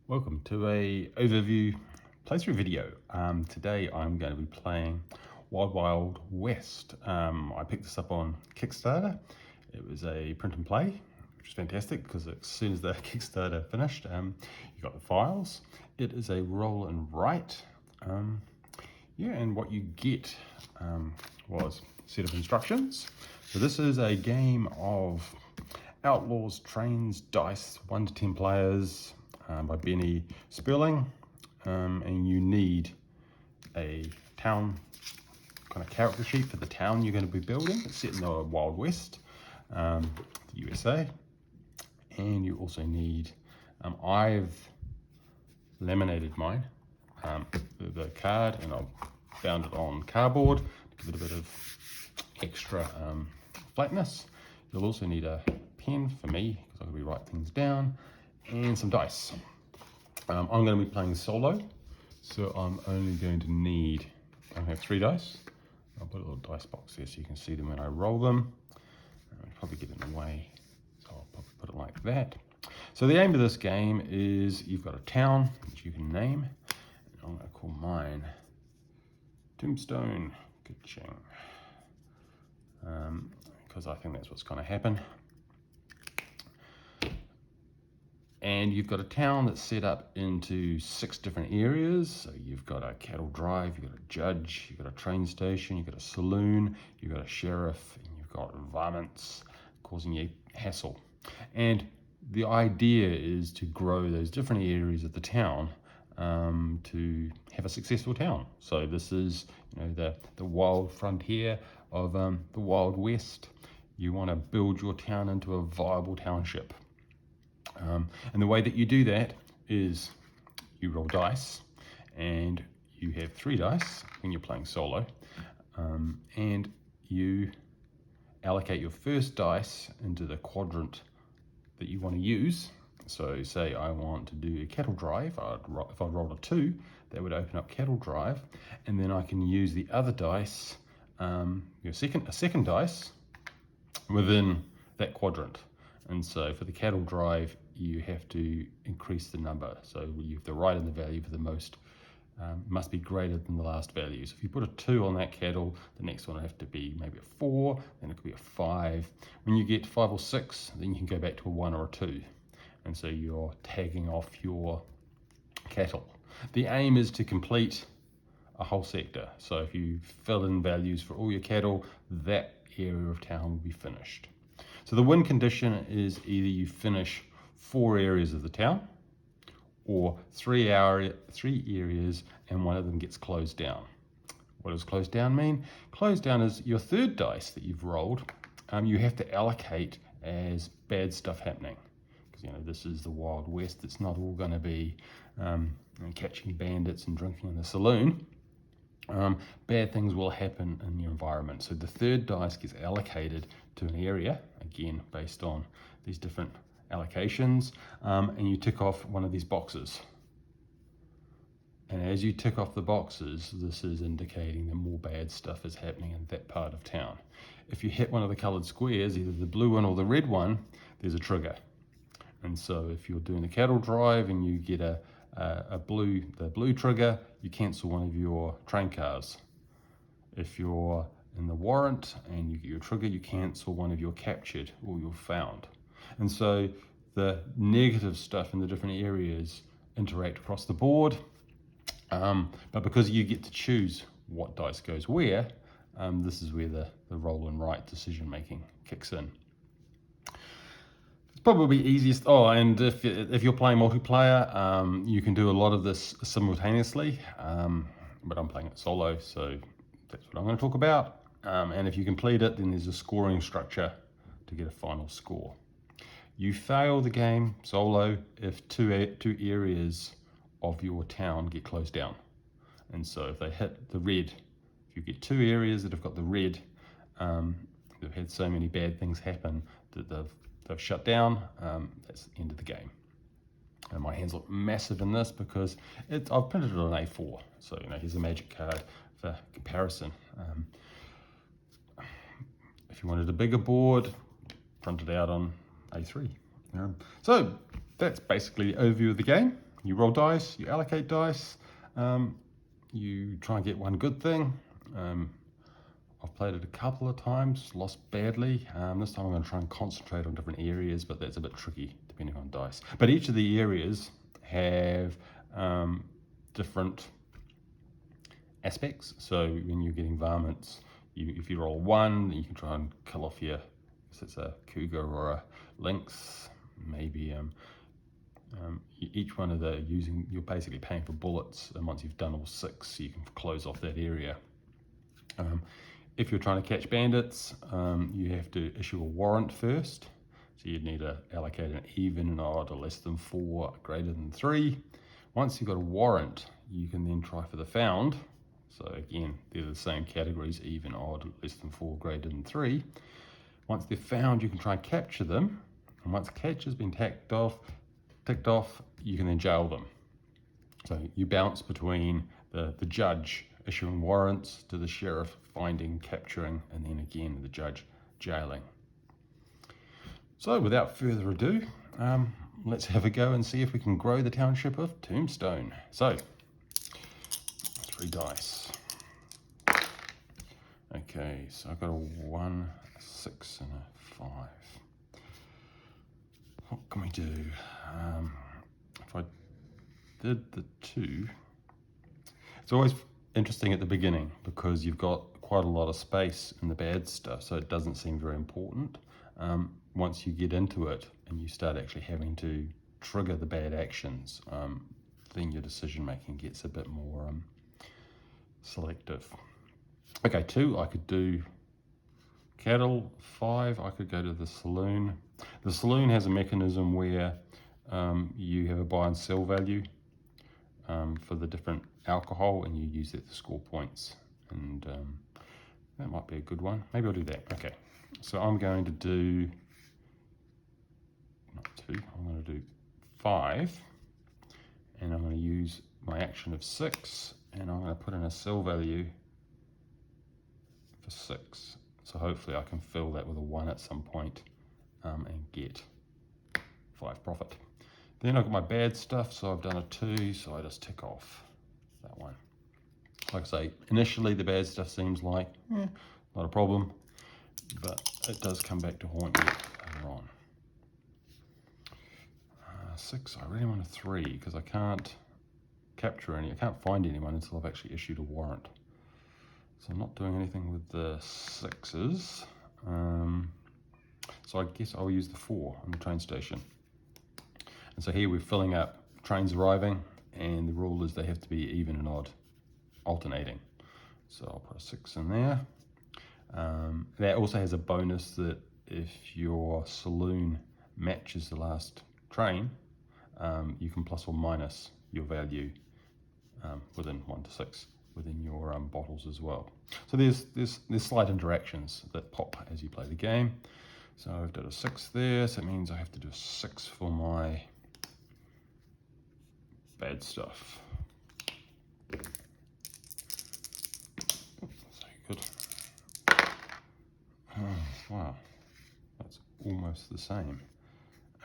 Welcome to a overview playthrough video. Today I'm going to be playing Wild West. I picked this up on Kickstarter. It was a print and play, which is fantastic because as soon as the Kickstarter finished, you got the files. It is a roll and write. And what you get was a set of instructions. So this is a game of Outlaws, Trains, Dice, 1 to 10 players. By Benny Sperling, and you need a town kind of character sheet for the town you're going to be building. It's set in the Wild West, the USA, and you also need, I've laminated mine, the card, and I've bound it on cardboard to give it a bit of extra flatness. You'll also need a pen for me, because I'm going to be writing things down, and some dice. I'm going to be playing solo, so I'm only going to need, I have 3 dice. I'll put a little dice box there so you can see them when I roll them. I'll probably get in the way, so I'll probably put it like that. So the aim of this game is you've got a town which you can name, and I'm going to call mine Tombstone Kitchen, because I think that's what's going to happen. And you've got a town that's set up into 6 different areas. So you've got a cattle drive, you've got a judge, you've got a train station, you've got a saloon, you've got a sheriff, and you've got varmints causing you hassle. And the idea is to grow those different areas of the town to have a successful town. So this is, the wild frontier of the Wild West. You want to build your town into a viable township. And the way that you do that is you roll dice, and you have 3 dice when you're playing solo, and you allocate your first dice into the quadrant that you want to use. So say I want to do a cattle drive. If I rolled a 2, that would open up cattle drive, and then I can use the other dice, a second dice within that quadrant. And so for the cattle drive, you have to increase the number. So you have to write in the value for the most, must be greater than the last value. So if you put a 2 on that cattle, the next one will have to be maybe a 4, then it could be a 5. When you get 5 or 6, then you can go back to a 1 or a 2. And so you're tagging off your cattle. The aim is to complete a whole sector. So if you fill in values for all your cattle, that area of town will be finished. So the win condition is either you finish 4 areas of the town, or 3 areas and one of them gets closed down. What does closed down mean? Closed down is your 3rd dice that you've rolled, you have to allocate as bad stuff happening. Because this is the Wild West. It's not all going to be catching bandits and drinking in the saloon. Bad things will happen in your environment. So the 3rd dice gets allocated to an area, again based on these different allocations, and you tick off one of these boxes. And as you tick off the boxes, this is indicating that more bad stuff is happening in that part of town. If you hit one of the colored squares, either the blue one or the red one, there's a trigger. And so if you're doing the cattle drive and you get the blue trigger, you cancel one of your train cars. If you're in the warrant and you get your trigger, you cancel one of your captured or your found. And so the negative stuff in the different areas interact across the board, but because you get to choose what dice goes where, this is where the roll and write decision making kicks in. It's probably easiest, and if you're playing multiplayer, you can do a lot of this simultaneously, but I'm playing it solo, so that's what I'm going to talk about. And if you complete it, then there's a scoring structure to get a final score. You fail the game solo if two areas of your town get closed down. And so if they hit the red, if you get 2 areas that have got the red, they've had so many bad things happen that they've shut down, that's the end of the game. And my hands look massive in this because I've printed it on A4. So here's a magic card for comparison. If you wanted a bigger board, print it out on A3. So that's basically the overview of the game. You roll dice, you allocate dice, you try and get one good thing. I've played it a couple of times, lost badly. This time I'm going to try and concentrate on different areas, but that's a bit tricky depending on dice. But each of the areas have different aspects. So when you're getting varmints, if you roll 1, you can try and kill off your, if it's a cougar or a lynx, maybe each one of the you're basically paying for bullets, and once you've done all 6, you can close off that area. If you're trying to catch bandits, you have to issue a warrant first. So you'd need to allocate an even, an odd, a less than 4, greater than 3. Once you've got a warrant, you can then try for the found. So again, they're the same categories, even, odd, less than 4, greater than 3. Once they're found, you can try and capture them. And once catch has been ticked off, you can then jail them. So you bounce between the judge issuing warrants to the sheriff finding, capturing, and then again the judge jailing. So without further ado, let's have a go and see if we can grow the township of Tombstone. So 3 dice. Okay, so I've got a 1, a 6, and a 5. What can we do? If I did the 2, it's always interesting at the beginning because you've got quite a lot of space in the bad stuff, so it doesn't seem very important. Once you get into it and you start actually having to trigger the bad actions, then your decision making gets a bit more selective. Okay, 2, I could do cattle. 5, I could go to the saloon. The saloon has a mechanism where you have a buy and sell value for the different alcohol, and you use that to score points, and that might be a good one. Maybe I'll do that. Okay, so I'm going to do not 2, I'm going to do 5, and I'm going to use my action of 6, and I'm going to put in a sell value for 6. So hopefully I can fill that with a 1 at some point and get 5 profit. Then I've got my bad stuff, so I've done a 2, so I just tick off that one. Like I say, initially the bad stuff seems like not a problem, but it does come back to haunt you later on. 6, I really want a 3 because I can't capture I can't find anyone until I've actually issued a warrant. So I'm not doing anything with the 6s. So I guess I'll use the 4 on the train station. And so here we're filling up trains arriving, and the rule is they have to be even and odd, alternating. So I'll put a 6 in there. That also has a bonus that if your saloon matches the last train, you can plus or minus your value within 1 to 6 within your bottles as well. So there's slight interactions that pop as you play the game. So I've done a 6 there, so it means I have to do a 6 for my bad stuff. So good. Oh, wow, that's almost the same.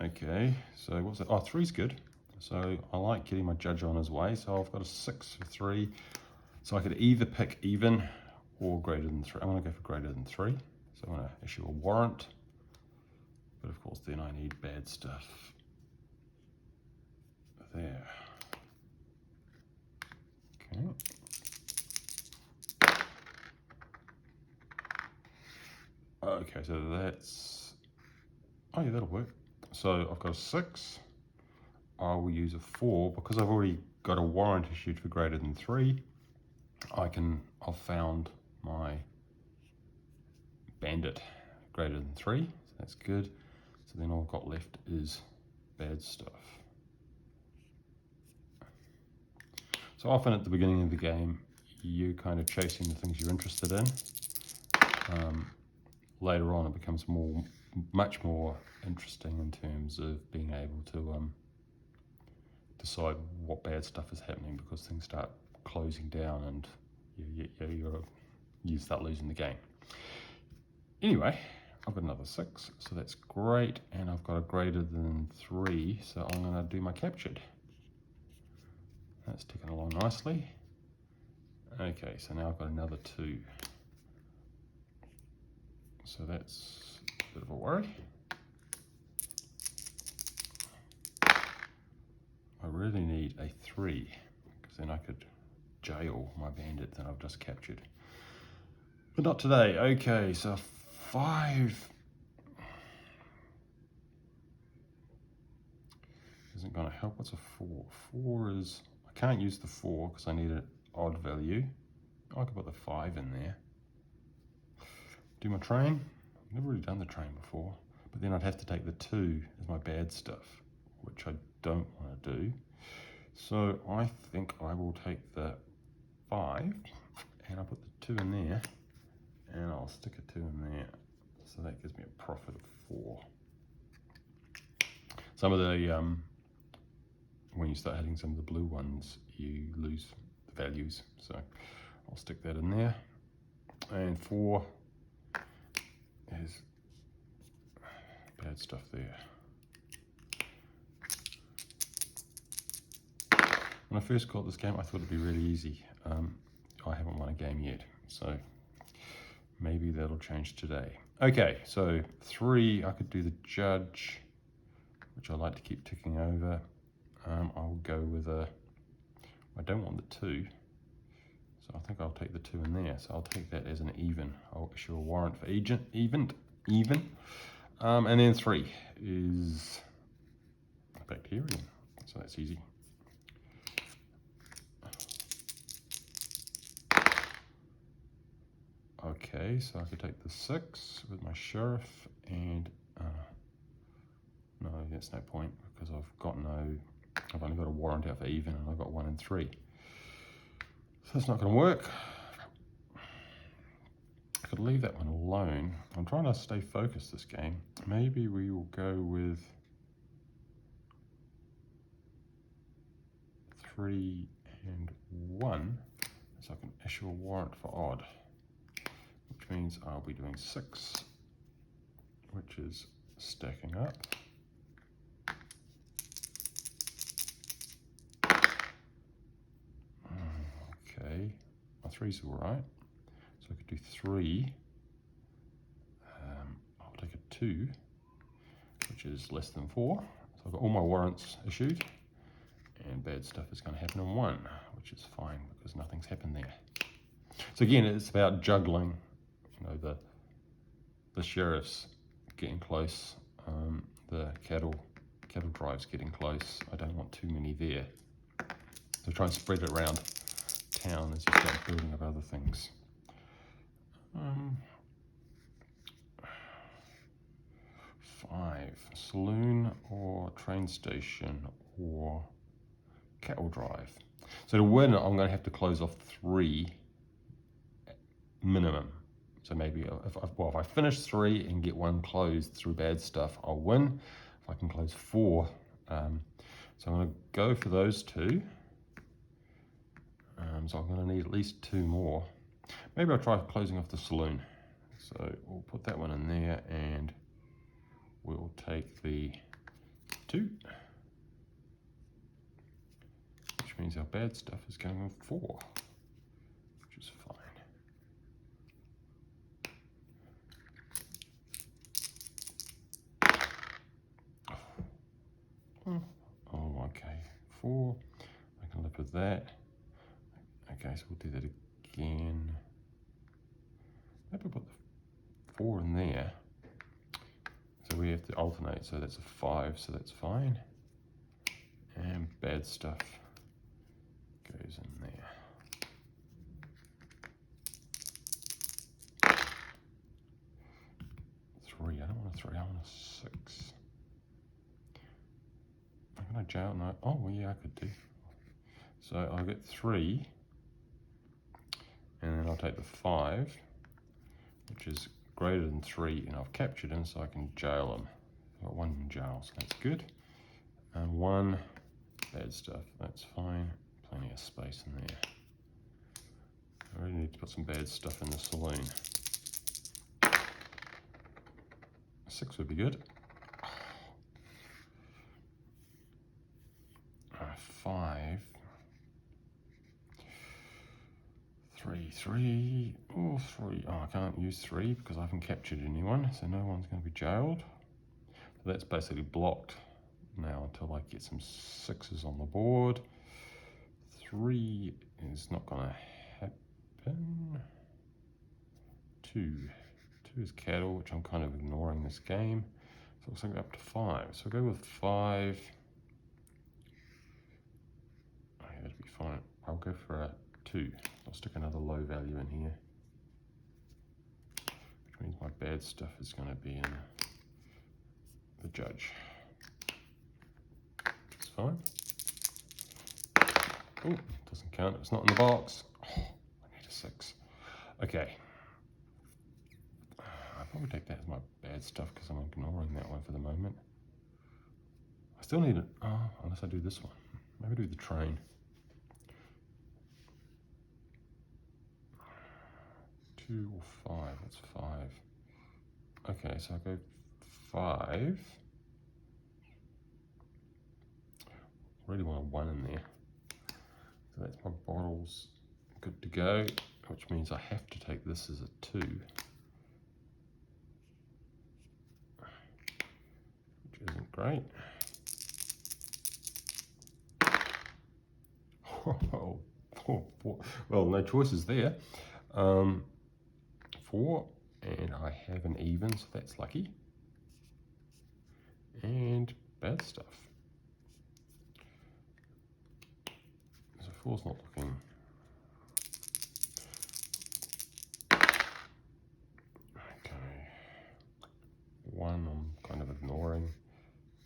Okay, so what's that? Oh, 3's good. So I like getting my judge on his way. So I've got a 6 for 3. So I could either pick even or greater than 3. I'm going to go for greater than 3. So I'm going to issue a warrant. But of course, then I need bad stuff. There. Okay. Okay, so that's... Oh yeah, that'll work. So I've got a 6. I will use a 4 because I've already got a warrant issued for greater than 3. I've found my bandit greater than 3, so that's good. So then all I've got left is bad stuff. So often at the beginning of the game, you're kind of chasing the things you're interested in. Later on, it becomes much more interesting in terms of being able to decide what bad stuff is happening, because things start closing down and you start losing the game. Anyway, I've got another 6, so that's great, and I've got a greater than 3, so I'm going to do my captured. That's ticking along nicely. Okay, so now I've got another 2. So that's a bit of a worry. I really need a 3, because then I could jail my bandit that I've just captured. But not today. Okay, so 5 isn't going to help. What's a 4? 4 is, I can't use the 4 because I need an odd value. I could put the 5 in there. Do my train. I've never really done the train before, but then I'd have to take the 2 as my bad stuff, which I don't want to do. So I think I will take the 5 and I'll put the 2 in there, and I'll stick a 2 in there. So that gives me a profit of 4. Some of the, when you start hitting some of the blue ones, you lose the values. So I'll stick that in there. And 4 is bad stuff there. When I first caught this game, I thought it'd be really easy. I haven't won a game yet, so maybe that'll change today. Okay, so 3, I could do the judge, which I like to keep ticking over. I'll go with a, I don't want the 2, so I think I'll take the 2 in there. So I'll take that as an even. I'll issue a warrant for even. And then 3 is a Bacterian, so that's easy. Okay, so I could take the 6 with my sheriff, and no, that's no point because I've only got a warrant out for even, and I've got 1 and 3. So that's not going to work. I could leave that one alone. I'm trying to stay focused this game. Maybe we will go with 3 and 1, so I can issue a warrant for odd, which means I'll be doing 6, which is stacking up. Okay, my 3's all right. So I could do 3. I'll take a 2, which is less than 4. So I've got all my warrants issued, and bad stuff is going to happen in 1, which is fine because nothing's happened there. So again, it's about juggling. You know, the sheriff's getting close, the cattle drive's getting close. I don't want too many there. So try and spread it around town as you start building up other things. 5, saloon or train station or cattle drive. So to win, I'm going to have to close off 3 minimum. So maybe if I finish 3 and get 1 closed through bad stuff, I'll win. If I can close 4, so I'm going to go for those 2. So I'm going to need at least 2 more. Maybe I'll try closing off the saloon. So we'll put that one in there, and we'll take the 2, which means our bad stuff is going on 4, which is fine. Oh, okay, 4, I can live with that. Okay, so we'll do that again. Maybe put the 4 in there. So we have to alternate, so that's a 5, so that's fine. And bad stuff goes in there. Three, I don't want a 3, I want a 6. I'm gonna jail no. Oh well, yeah, I could do. So I'll get 3, and then I'll take the 5, which is greater than 3, and I've captured him, so I can jail him. I've got 1 in jail, so that's good. And 1 bad stuff, that's fine. Plenty of space in there. I really need to put some bad stuff in the saloon. 6 would be good. 5. 3. Oh, 3. Oh, I can't use 3 because I haven't captured anyone, so no one's going to be jailed. So that's basically blocked now until I get some 6s on the board. 3 is not going to happen. 2 is cattle, which I'm kind of ignoring this game. So it looks like up to 5. So we'll go with 5. Okay, that'd be fine. I'll go for a 2. I'll stick another low value in here, which means my bad stuff is going to be in the judge. It's fine. Oh, doesn't count. It's not in the box. Oh, I need a 6. Okay. I'll probably take that as my bad stuff because I'm ignoring that one for the moment. I still need it. Oh, unless I do this one. Maybe do the train. 2 or 5. What's 5? Okay, so I go 5. Really want a 1 in there. So that's my bottles good to go, which means I have to take this as a 2. Which isn't great. Well, no choices there. 4, and I have an even, so that's lucky. And bad stuff. So 4's not looking. Okay. 1 I'm kind of ignoring.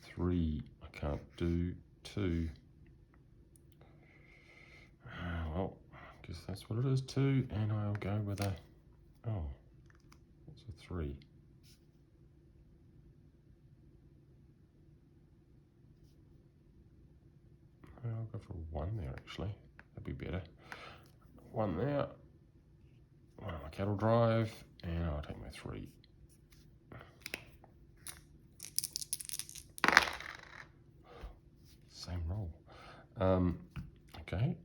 3 I can't do. 2. Well, I guess that's what it is. 2, and I'll go with a. Oh, what's a 3? I'll go for 1 there actually. That'd be better. 1 there. 1 on my cattle drive, and I'll take my 3. Same roll. Okay.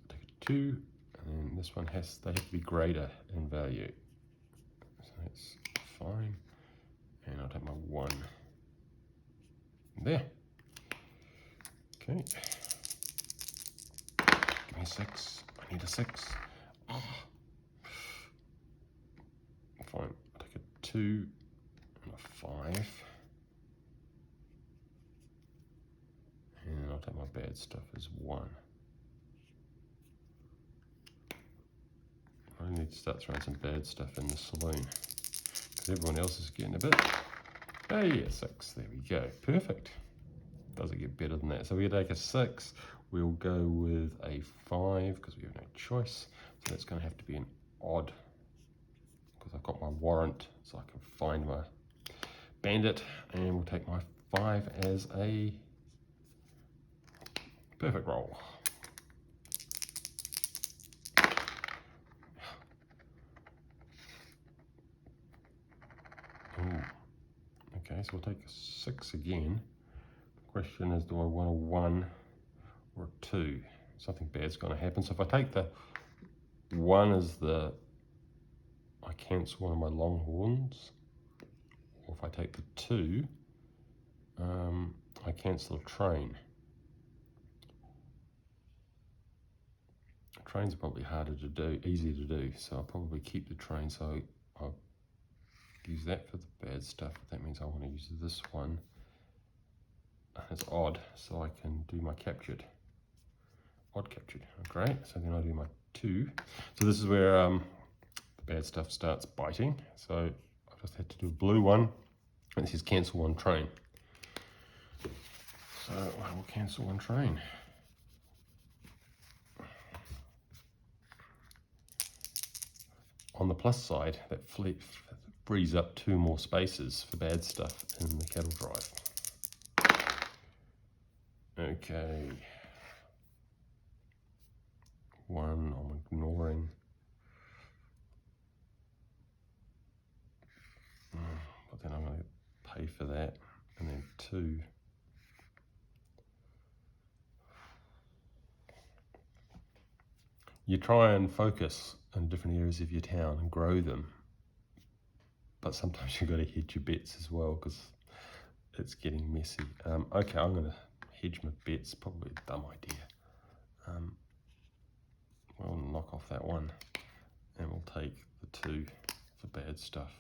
Take a 2, and then this one they have to be greater in value. So that's fine. And I'll take my 1. There. Okay. Give me a 6. I need a 6. Oh. Fine. I'll take a 2 and a 5. And I'll take my bad stuff as 1. I need to start throwing some bad stuff in the saloon because everyone else is getting a bit. Hey, a 6. There we go. Perfect. Doesn't get better than that. So we take a 6. We'll go with a 5 because we have no choice. So that's going to have to be an odd because I've got my warrant, so I can find my bandit, and we'll take my 5 as a perfect roll. Ooh. Okay, so we'll take a 6 again. The question is, do I want a 1 or a 2? Something bad's going to happen. So if I take the 1 as I cancel one of my longhorns, or if I take the 2, I cancel a train. Trains are probably harder to do, easier to do, so I'll probably keep the train. So I'll use that for the bad stuff. That means I want to use this one. It's odd, so I can do my captured. Odd captured. Great. So then I do my 2. So this is where the bad stuff starts biting. So I just had to do a blue one. And this is cancel 1 train. So I will cancel 1 train. On the plus side, that frees up 2 more spaces for bad stuff in the cattle drive. Okay. 1 I'm ignoring. But then I'm going to pay for that. And then 2. You try and focus in different areas of your town and grow them, but sometimes you've got to hedge your bets as well because it's getting messy. Okay, I'm going to hedge my bets, probably a dumb idea. We'll knock off that one and we'll take the 2 for bad stuff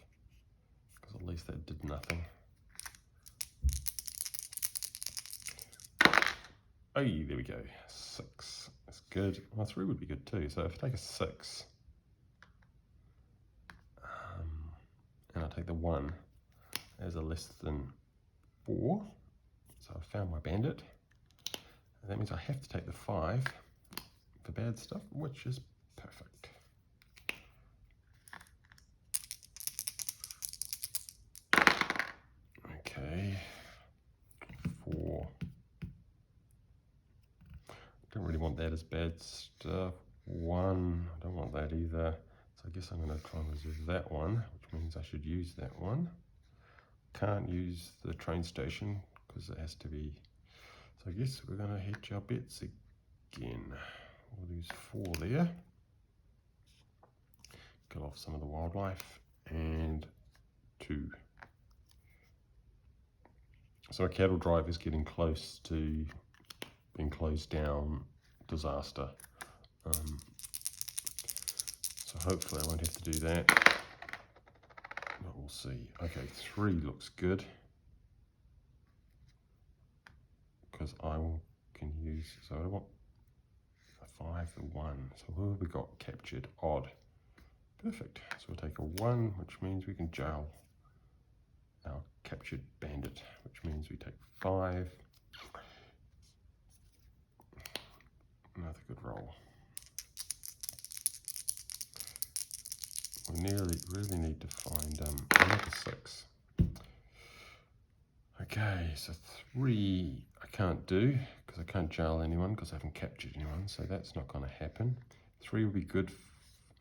because at least that did nothing. Oh, there we go, 6, that's good. Well, 3 would be good too, so if I take a 6, and I take the 1 as a less than 4, so I found my bandit. And that means I have to take the 5 for bad stuff, which is perfect. Okay, 4. Don't really want that as bad stuff. 1, I don't want that either. So I guess I'm going to try and reserve that one, which means I should use that one. Can't use the train station because it has to be. So I guess we're going to hedge our bets again. We'll use 4 there. Kill off some of the wildlife and 2. So a cattle drive is getting close to being closed down, disaster. So hopefully I won't have to do that, but we'll see. Okay, 3 looks good because I can use, so I want a 5, the 1. So who have we got captured? Odd. Perfect. So we'll take a 1, which means we can jail our captured bandit, which means we take 5. Another good roll. We really need to find another 6. Okay, so 3 I can't do because I can't jail anyone because I haven't captured anyone, so that's not going to happen. 3 will be good.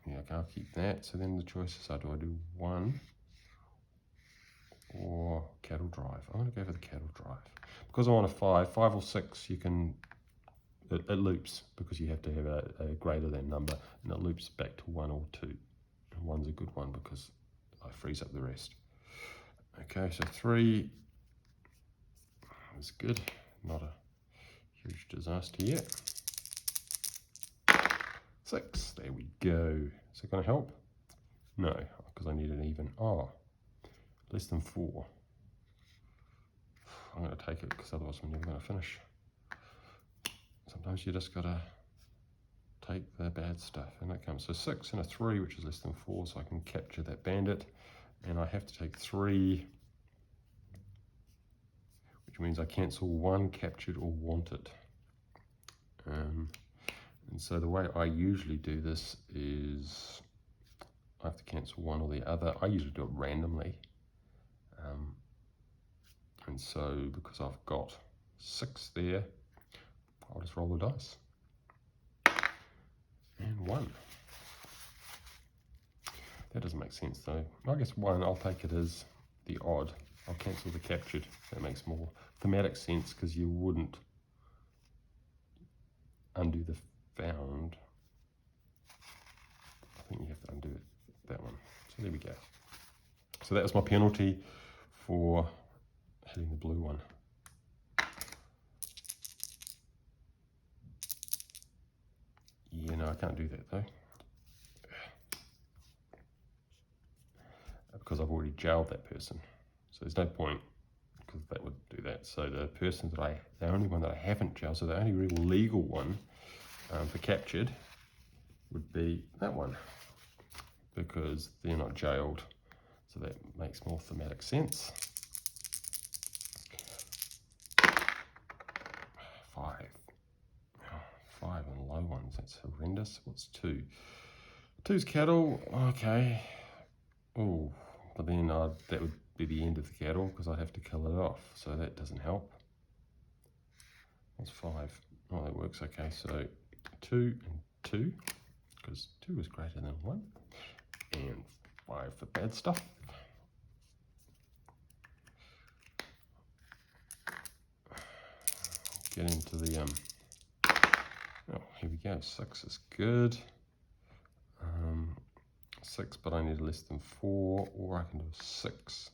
Yeah, I'll keep that. So then the choices are, do I do 1 or cattle drive? I'm going to go for the cattle drive because I want a 5 or 6. You can. It loops because you have to have a greater than number, and it loops back to 1 or 2. And 1's a good one because I freeze up the rest. Okay, so 3 is good, not a huge disaster yet. 6, there we go. Is it going to help? No, because I need an even. Oh, less than 4. I'm going to take it because otherwise I'm never going to finish. Sometimes you just got to take the bad stuff, and that comes. So 6 and a 3, which is less than 4, so I can capture that bandit. And I have to take 3, which means I cancel 1 captured or wanted. And so the way I usually do this is I have to cancel 1 or the other. I usually do it randomly. And so because I've got 6 there, I'll just roll the dice. And 1. That doesn't make sense though. I guess 1, I'll take it as the odd. I'll cancel the captured. That makes more thematic sense because you wouldn't undo the found. I think you have to undo it, that one. So there we go. So that was my penalty for hitting the blue one. Yeah, no, I can't do that though. Because I've already jailed that person. So there's no point because that would do that. So the person that the only one that I haven't jailed, so the only real legal one for captured would be that one because they're not jailed. So that makes more thematic sense. 5. 5 and low ones, that's horrendous. What's 2? 2's cattle, okay. Oh, but then that would be the end of the cattle because I'd have to kill it off. So that doesn't help. What's 5? Oh, that works, okay. So 2 and 2, because 2 is greater than 1. And 5 for bad stuff. Get into the, oh, here we go, 6 is good. 6, but I need less than 4, or I can do a 6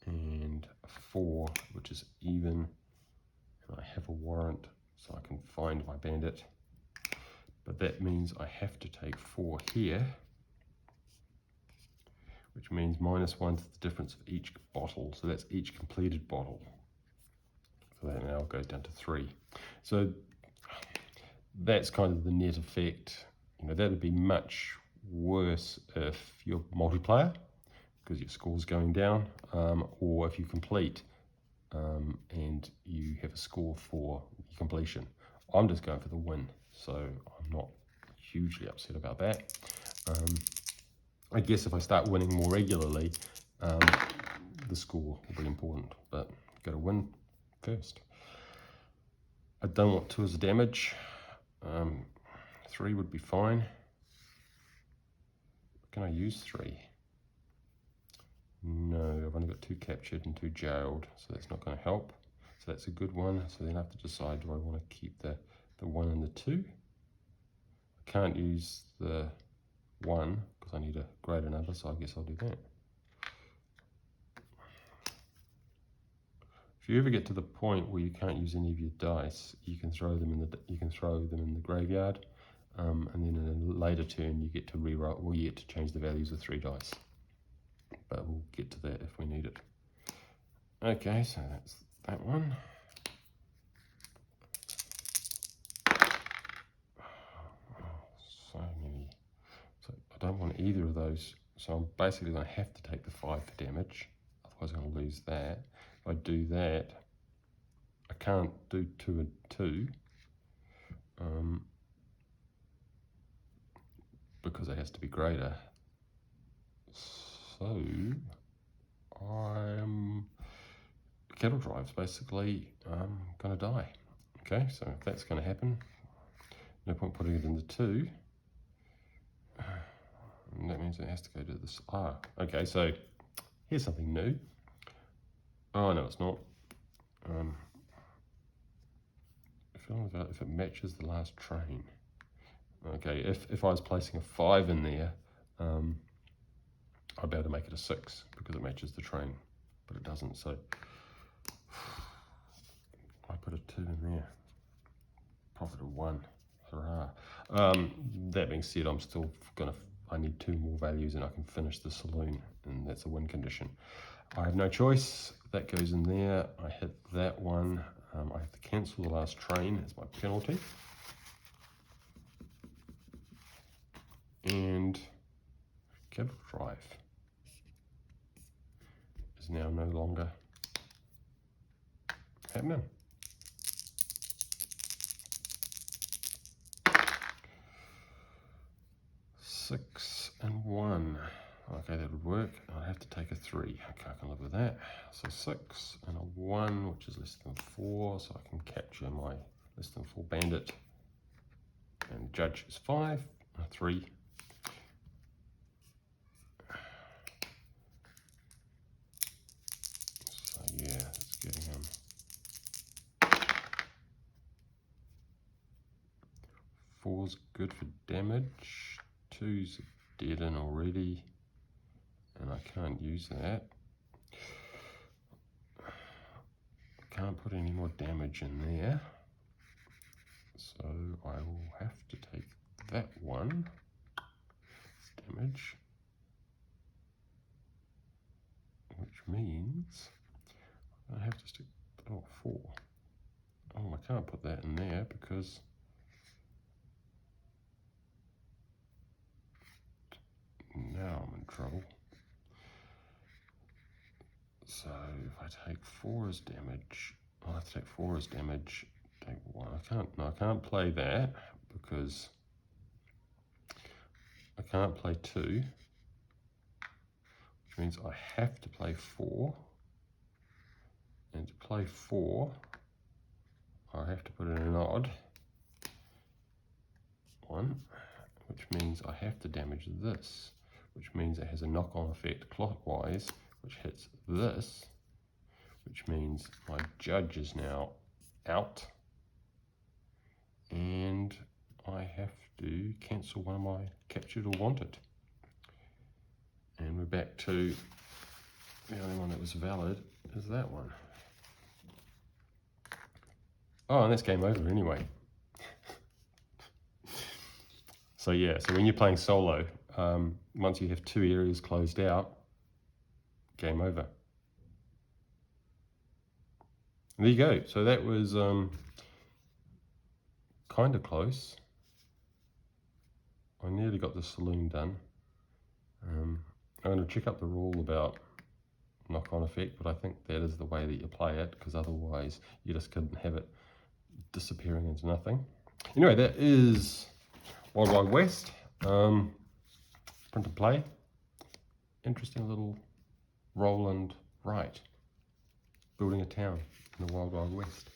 and a 4, which is even, and I have a warrant, so I can find my bandit. But that means I have to take 4 here, which means -1 to the difference of each bottle. So that's each completed bottle. So that now goes down to 3. So that's kind of the net effect. You know, that would be much worse if you're multiplayer, because your score's going down, or if you complete and you have a score for your completion. I'm just going for the win, so I'm not hugely upset about that. I guess if I start winning more regularly, the score will be important, but you've got to win first. I don't want 2 as a damage. 3 would be fine. Can I use 3? No, I've only got 2 captured and 2 jailed, so that's not going to help. So that's a good one. So then I have to decide, do I want to keep the 1 and the 2? I can't use the 1 because I need a greater number, so I guess I'll do that. If you ever get to the point where you can't use any of your dice, you can throw them in the graveyard, and then in a later turn you get to rewrite, or you get to change the values of 3 dice. But we'll get to that if we need it. Okay, so that's that one. So many. So I don't want either of those. So I'm basically going to have to take the 5 for damage. Otherwise I'm going to lose that. If I do that, I can't do 2 and 2. Because it has to be greater. So cattle drive's basically going to die. Okay, so if that's going to happen, no point putting it in the 2. And that means it has to go to this. Okay, so here's something new. Oh, no, it's not. If it matches the last train. Okay, if I was placing a 5 in there, I'd be able to make it a 6 because it matches the train, but it doesn't, so I put a 2 in there. Profit of 1, hurrah. That being said, I'm still I need 2 more values and I can finish the saloon, and that's a win condition. I have no choice, that goes in there. I hit that one. I have to cancel the last train as my penalty. And cattle drive is now no longer happening. Six and 1. Okay, that would work. I have to take a 3. Okay, I can live with that. So 6 and a 1, which is less than 4, so I can capture my less than 4 bandit. And judge is 5, a 3. So yeah, it's getting 4's good for damage. 2's dead in already, and I can't use that. I can't put any more damage in there, so I will have to take that one damage, which means I have to stick 4. Oh, I can't put that in there because now I'm in trouble. So if I take 4 as damage, I'll have to take 4 as damage, take 1. I can't play that because I can't play 2, which means I have to play 4. And to play 4, I have to put in an odd 1, which means I have to damage this, which means it has a knock-on effect clockwise, which hits this, which means my judge is now out, and I have to cancel one of my captured or wanted. And we're back to the only one that was valid is that one. Oh, and that's game over anyway. So yeah, so when you're playing solo, once you have 2 areas closed out, game over. And there you go. So that was kind of close. I nearly got the saloon done. I'm going to check up the rule about knock-on effect, but I think that is the way that you play it, because otherwise you just couldn't have it disappearing into nothing. Anyway, that is Wild Wild West. Print and play. Interesting little roll and write. Building a town in the Wild Wild West.